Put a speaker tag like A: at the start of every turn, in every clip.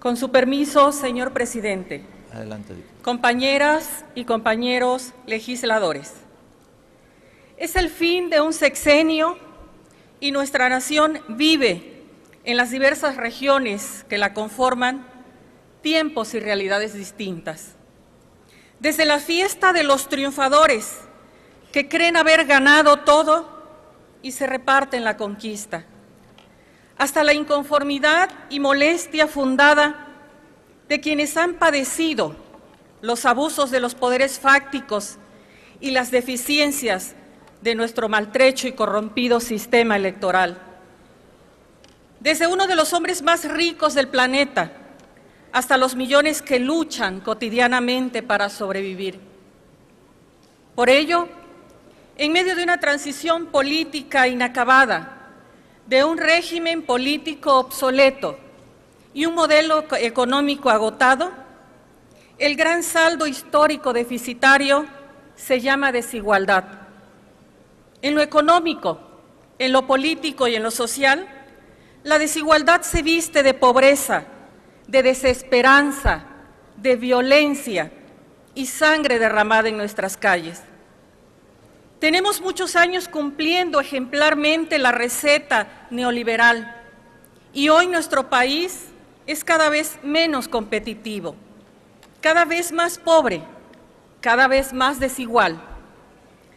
A: Con su permiso, señor presidente.
B: Adelante.
A: Compañeras y compañeros legisladores. Es el fin de un sexenio y nuestra nación vive en las diversas regiones que la conforman tiempos y realidades distintas. Desde la fiesta de los triunfadores que creen haber ganado todo y se reparten la conquista, hasta la inconformidad y molestia fundada de quienes han padecido los abusos de los poderes fácticos y las deficiencias de nuestro maltrecho y corrompido sistema electoral. Desde uno de los hombres más ricos del planeta hasta los millones que luchan cotidianamente para sobrevivir. Por ello, en medio de una transición política inacabada, de un régimen político obsoleto y un modelo económico agotado, el gran saldo histórico deficitario se llama desigualdad. En lo económico, en lo político y en lo social, la desigualdad se viste de pobreza, de desesperanza, de violencia y sangre derramada en nuestras calles. Tenemos muchos años cumpliendo ejemplarmente la receta neoliberal y hoy nuestro país es cada vez menos competitivo, cada vez más pobre, cada vez más desigual.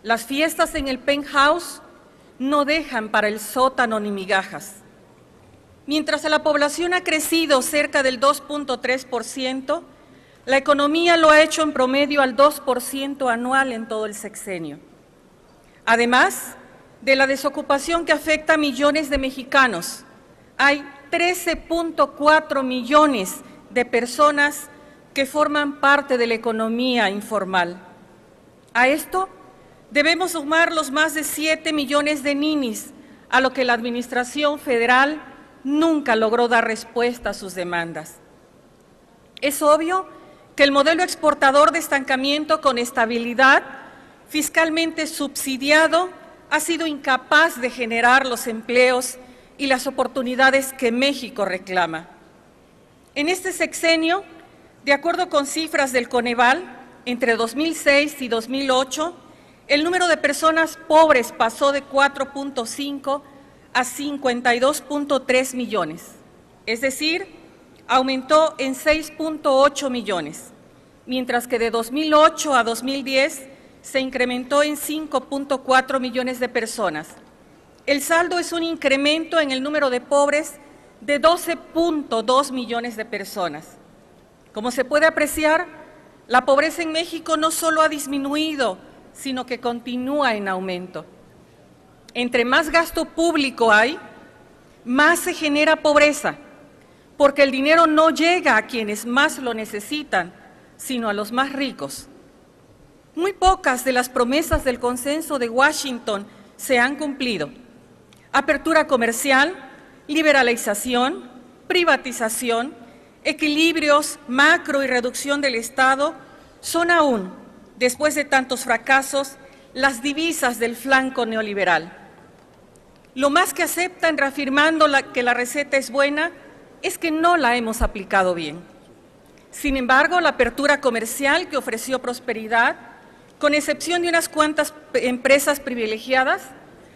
A: Las fiestas en el penthouse no dejan para el sótano ni migajas. Mientras la población ha crecido cerca del 2.3%, la economía lo ha hecho en promedio al 2% anual en todo el sexenio. Además de la desocupación que afecta a millones de mexicanos, hay 13.4 millones de personas que forman parte de la economía informal. A esto debemos sumar los más de 7 millones de ninis, a lo que la Administración Federal nunca logró dar respuesta a sus demandas. Es obvio que el modelo exportador de estancamiento con estabilidad fiscalmente subsidiado ha sido incapaz de generar los empleos y las oportunidades que México reclama. En este sexenio, de acuerdo con cifras del Coneval, entre 2006 y 2008, el número de personas pobres pasó de 4.5 a 52.3 millones, es decir, aumentó en 6.8 millones, mientras que de 2008 a 2010 se incrementó en 5.4 millones de personas. El saldo es un incremento en el número de pobres de 12.2 millones de personas. Como se puede apreciar, la pobreza en México no solo ha disminuido, sino que continúa en aumento. Entre más gasto público hay, más se genera pobreza, porque el dinero no llega a quienes más lo necesitan, sino a los más ricos. Muy pocas de las promesas del consenso de Washington se han cumplido. Apertura comercial, liberalización, privatización, equilibrios macro y reducción del Estado son aún, después de tantos fracasos, las divisas del flanco neoliberal. Lo más que aceptan reafirmando que la receta es buena es que no la hemos aplicado bien. Sin embargo, la apertura comercial que ofreció prosperidad, con excepción de unas cuantas empresas privilegiadas,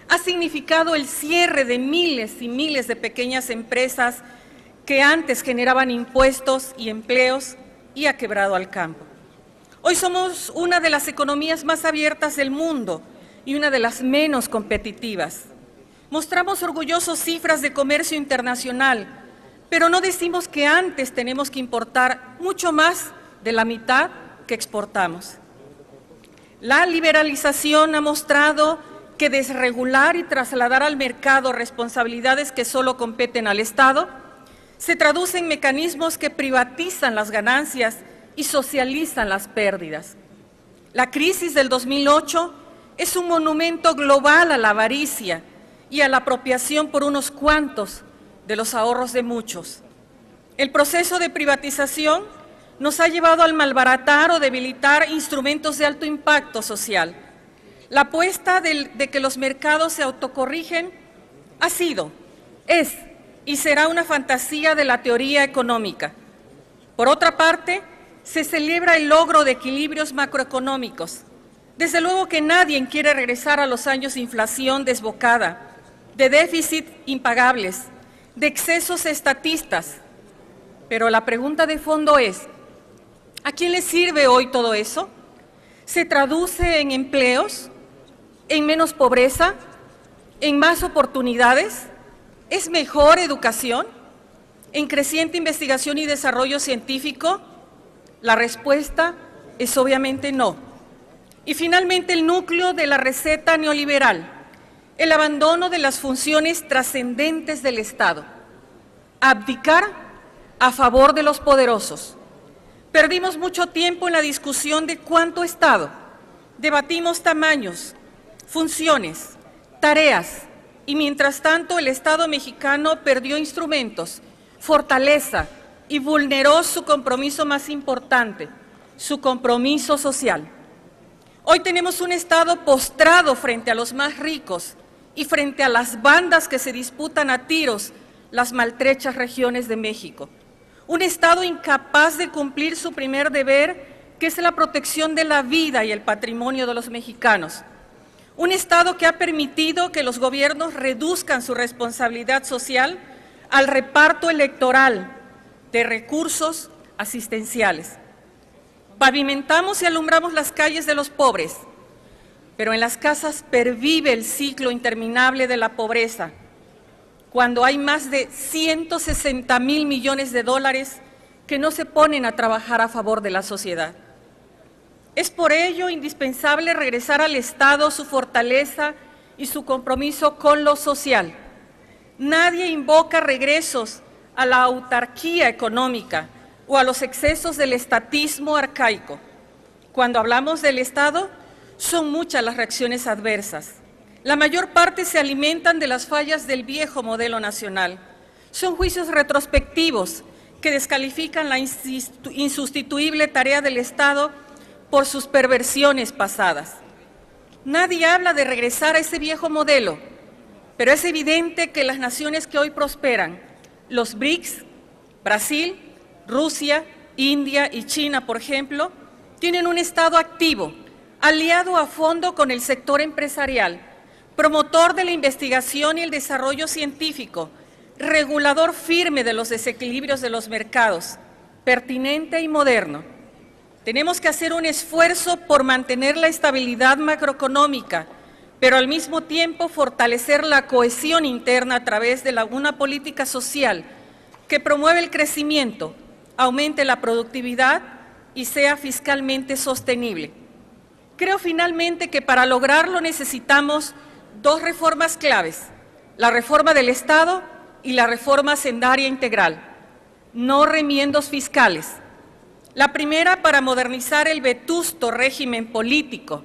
A: ha significado el cierre de miles y miles de pequeñas empresas que antes generaban impuestos y empleos y ha quebrado al campo. Hoy somos una de las economías más abiertas del mundo y una de las menos competitivas. Mostramos orgullosos cifras de comercio internacional, pero no decimos que antes tenemos que importar mucho más de la mitad que exportamos. La liberalización ha mostrado que desregular y trasladar al mercado responsabilidades que solo competen al Estado se traduce en mecanismos que privatizan las ganancias y socializan las pérdidas. La crisis del 2008 es un monumento global a la avaricia y a la apropiación por unos cuantos de los ahorros de muchos. El proceso de privatización nos ha llevado al malbaratar o debilitar instrumentos de alto impacto social. La apuesta de que los mercados se autocorrigen ha sido, es y será una fantasía de la teoría económica, Por otra parte, se celebra el logro de equilibrios macroeconómicos. Desde luego que nadie quiere regresar a los años de inflación desbocada, de déficit impagables, de excesos estatistas. Pero la pregunta de fondo es, ¿a quién le sirve hoy todo eso? ¿Se traduce en empleos, en menos pobreza, en más oportunidades? ¿Es mejor educación? ¿En creciente investigación y desarrollo científico? La respuesta es obviamente no. Y finalmente el núcleo de la receta neoliberal, el abandono de las funciones trascendentes del Estado, abdicar a favor de los poderosos. Perdimos mucho tiempo en la discusión de cuánto Estado, debatimos tamaños, funciones, tareas, y mientras tanto el Estado mexicano perdió instrumentos, fortaleza y vulneró su compromiso más importante, su compromiso social. Hoy tenemos un Estado postrado frente a los más ricos y frente a las bandas que se disputan a tiros las maltrechas regiones de México. Un Estado incapaz de cumplir su primer deber, que es la protección de la vida y el patrimonio de los mexicanos. Un Estado que ha permitido que los gobiernos reduzcan su responsabilidad social al reparto electoral de recursos asistenciales. Pavimentamos y alumbramos las calles de los pobres, pero en las casas pervive el ciclo interminable de la pobreza, cuando hay más de 160,000 millones de dólares que no se ponen a trabajar a favor de la sociedad. Es por ello indispensable regresar al Estado su fortaleza y su compromiso con lo social. Nadie invoca regresos a la autarquía económica o a los excesos del estatismo arcaico. Cuando hablamos del Estado, son muchas las reacciones adversas. La mayor parte se alimentan de las fallas del viejo modelo nacional. Son juicios retrospectivos que descalifican la insustituible tarea del Estado por sus perversiones pasadas. Nadie habla de regresar a ese viejo modelo, pero es evidente que las naciones que hoy prosperan, los BRICS, Brasil, Rusia, India y China, por ejemplo, tienen un Estado activo, aliado a fondo con el sector empresarial, promotor de la investigación y el desarrollo científico, regulador firme de los desequilibrios de los mercados, pertinente y moderno. Tenemos que hacer un esfuerzo por mantener la estabilidad macroeconómica, pero al mismo tiempo fortalecer la cohesión interna a través de una política social que promueva el crecimiento, aumente la productividad y sea fiscalmente sostenible. Creo finalmente que para lograrlo necesitamos dos reformas claves, la reforma del Estado y la reforma hacendaria integral, no remiendos fiscales. La primera para modernizar el vetusto régimen político,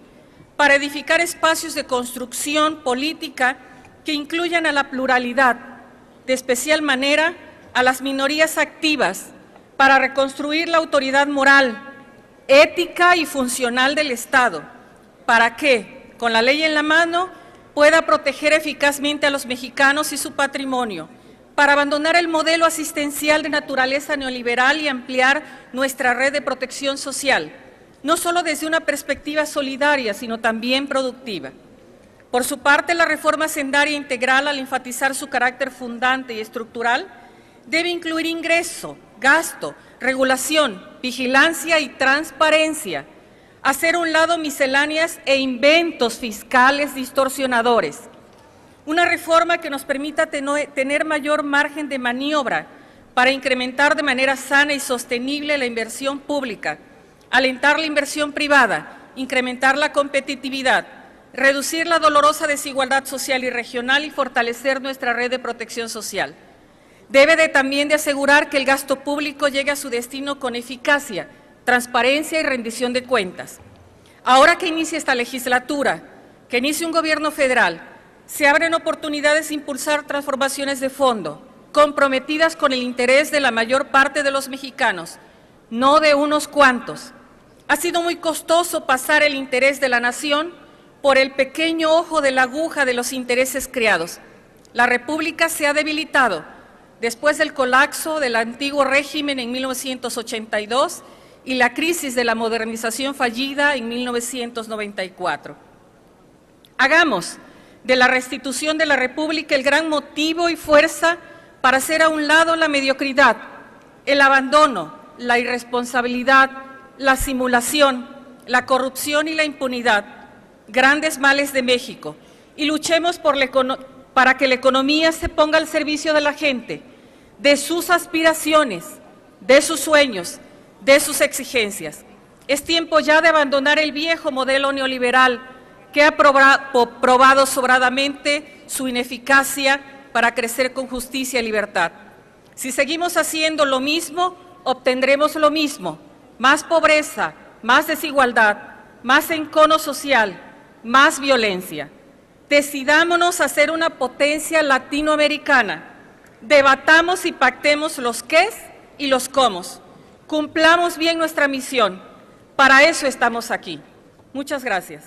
A: para edificar espacios de construcción política que incluyan a la pluralidad, de especial manera a las minorías activas, para reconstruir la autoridad moral, ética y funcional del Estado, para que, con la ley en la mano, pueda proteger eficazmente a los mexicanos y su patrimonio, para abandonar el modelo asistencial de naturaleza neoliberal y ampliar nuestra red de protección social, no solo desde una perspectiva solidaria, sino también productiva. Por su parte, la reforma hacendaria integral, al enfatizar su carácter fundante y estructural, debe incluir ingreso, gasto, regulación, vigilancia y transparencia, hacer a un lado misceláneas e inventos fiscales distorsionadores. Una reforma que nos permita tener mayor margen de maniobra para incrementar de manera sana y sostenible la inversión pública, alentar la inversión privada, incrementar la competitividad, reducir la dolorosa desigualdad social y regional y fortalecer nuestra red de protección social. Debe también de asegurar que el gasto público llegue a su destino con eficacia, transparencia y rendición de cuentas. Ahora que inicia esta legislatura, que inicie un gobierno federal, se abren oportunidades de impulsar transformaciones de fondo, comprometidas con el interés de la mayor parte de los mexicanos, no de unos cuantos. Ha sido muy costoso pasar el interés de la nación por el pequeño ojo de la aguja de los intereses creados. La República se ha debilitado después del colapso del antiguo régimen en 1982 y la crisis de la modernización fallida en 1994. Hagamos de la restitución de la República el gran motivo y fuerza para hacer a un lado la mediocridad, el abandono, la irresponsabilidad, la simulación, la corrupción y la impunidad, grandes males de México, y luchemos para que la economía se ponga al servicio de la gente, de sus aspiraciones, de sus sueños, de sus exigencias. Es tiempo ya de abandonar el viejo modelo neoliberal que ha probado sobradamente su ineficacia para crecer con justicia y libertad. Si seguimos haciendo lo mismo, obtendremos lo mismo: más pobreza, más desigualdad, más encono social, más violencia. Decidámonos a ser una potencia latinoamericana. Debatamos y pactemos los qués y los cómo. Cumplamos bien nuestra misión. Para eso estamos aquí. Muchas gracias.